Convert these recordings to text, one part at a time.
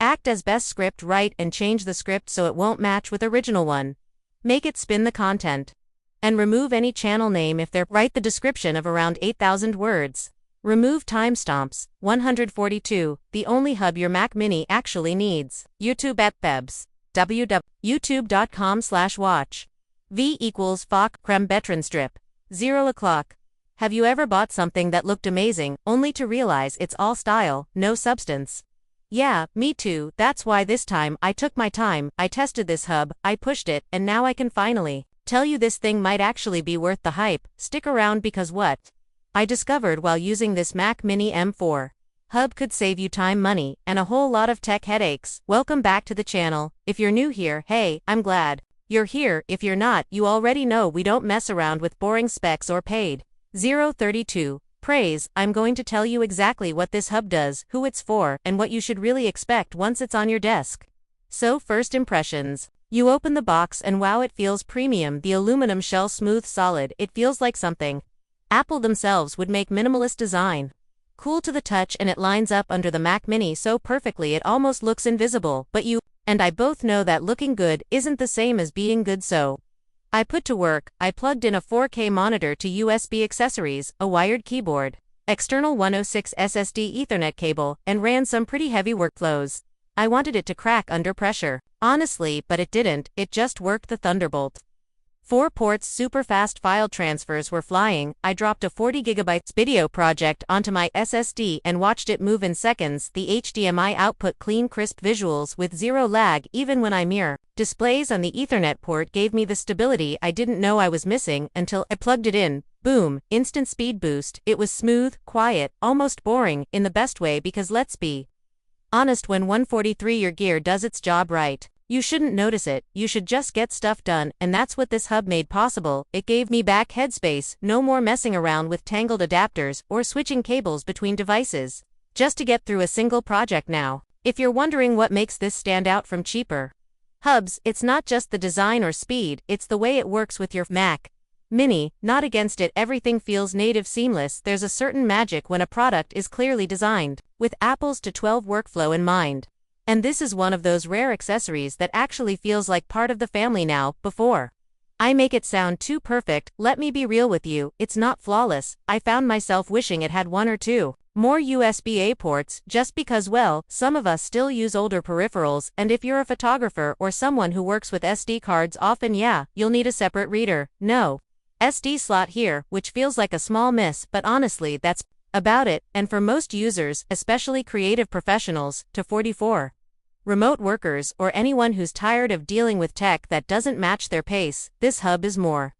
Act as best script write and change the script so it won't match with original one. Make it spin the content. And remove any channel name if they're write the description of around 8,000 words. Remove timestamps, 142, the only hub your Mac Mini actually needs. YouTube at Thebs. youtube.com/watch. V equals FOC creme betron strip. 0 o'clock. Have you ever bought something that looked amazing, only to realize it's all style, no substance? Yeah, me too. That's why this time I took my time, I tested this hub, I pushed it, and now I can finally tell you this thing might actually be worth the hype. Stick around because what I discovered while using this Mac Mini M4 hub could save you time, money, and a whole lot of tech headaches. Welcome back to the channel. If you're new here, hey, I'm glad you're here. If you're not, you already know we don't mess around with boring specs or paid 032 praise. I'm going to tell you exactly what this hub does, who it's for, and what you should really expect once it's on your desk. So, first impressions. You open the box and wow, it feels premium. The aluminum shell smooth solid. It feels like something Apple themselves would make. Minimalist design. Cool to the touch, and it lines up under the Mac Mini so perfectly it almost looks invisible, but you and I both know that looking good isn't the same as being good, so I put to work. I plugged in a 4K monitor to USB accessories, a wired keyboard, external 106 SSD Ethernet cable, and ran some pretty heavy workflows. I wanted it to crack under pressure, honestly, but it didn't. It just worked. The Thunderbolt 4 ports, super fast file transfers were flying. I dropped a 40 GB video project onto my SSD and watched it move in seconds. The HDMI output, clean crisp visuals with zero lag even when I mirror displays on the Ethernet port, gave me the stability I didn't know I was missing until I plugged it in. Boom, instant speed boost. It was smooth, quiet, almost boring, in the best way, because let's be honest, when 143 your gear does its job right, you shouldn't notice it, you should just get stuff done, and that's what this hub made possible. It gave me back headspace, no more messing around with tangled adapters or switching cables between devices, just to get through a single project now. If you're wondering what makes this stand out from cheaper hubs, it's not just the design or speed, it's the way it works with your Mac Mini. Not against it, everything feels native, seamless. There's a certain magic when a product is clearly designed with Apple's to 12 workflow in mind. And this is one of those rare accessories that actually feels like part of the family now. Before I make it sound too perfect, let me be real with you, it's not flawless. I found myself wishing it had one or two more USB-A ports, just because, well, some of us still use older peripherals, and if you're a photographer or someone who works with SD cards often, yeah, you'll need a separate reader. No SD slot here, which feels like a small miss, but honestly, that's about it. And for most users, especially creative professionals, to 44 remote workers, or anyone who's tired of dealing with tech that doesn't match their pace, this hub is more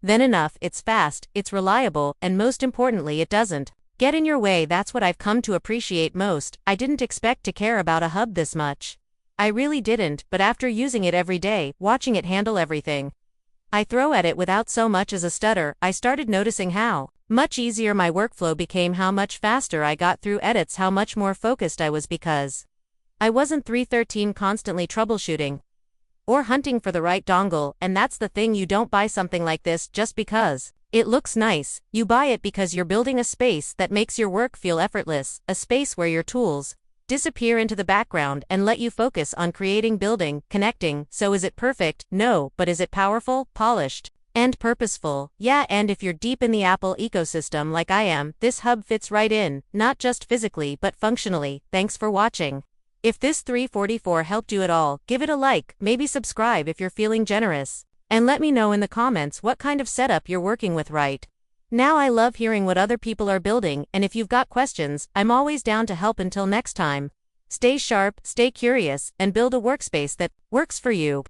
than enough. It's fast, it's reliable, and most importantly, it doesn't get in your way. That's what I've come to appreciate most. I didn't expect to care about a hub this much. I really didn't, but after using it every day, watching it handle everything I throw at it without so much as a stutter, I started noticing how much easier my workflow became, how much faster I got through edits, how much more focused I was, because I wasn't 313 constantly troubleshooting or hunting for the right dongle. And that's the thing, you don't buy something like this just because it looks nice. You buy it because you're building a space that makes your work feel effortless, a space where your tools disappear into the background and let you focus on creating, building, connecting. So is it perfect? No, but is it powerful, polished, and purposeful? Yeah, and if you're deep in the Apple ecosystem like I am, this hub fits right in, not just physically but functionally. Thanks for watching. If this 344 helped you at all, give it a like, maybe subscribe if you're feeling generous, and let me know in the comments what kind of setup you're working with right now. I love hearing what other people are building, and if you've got questions, I'm always down to help. Until next time, stay sharp, stay curious, and build a workspace that works for you.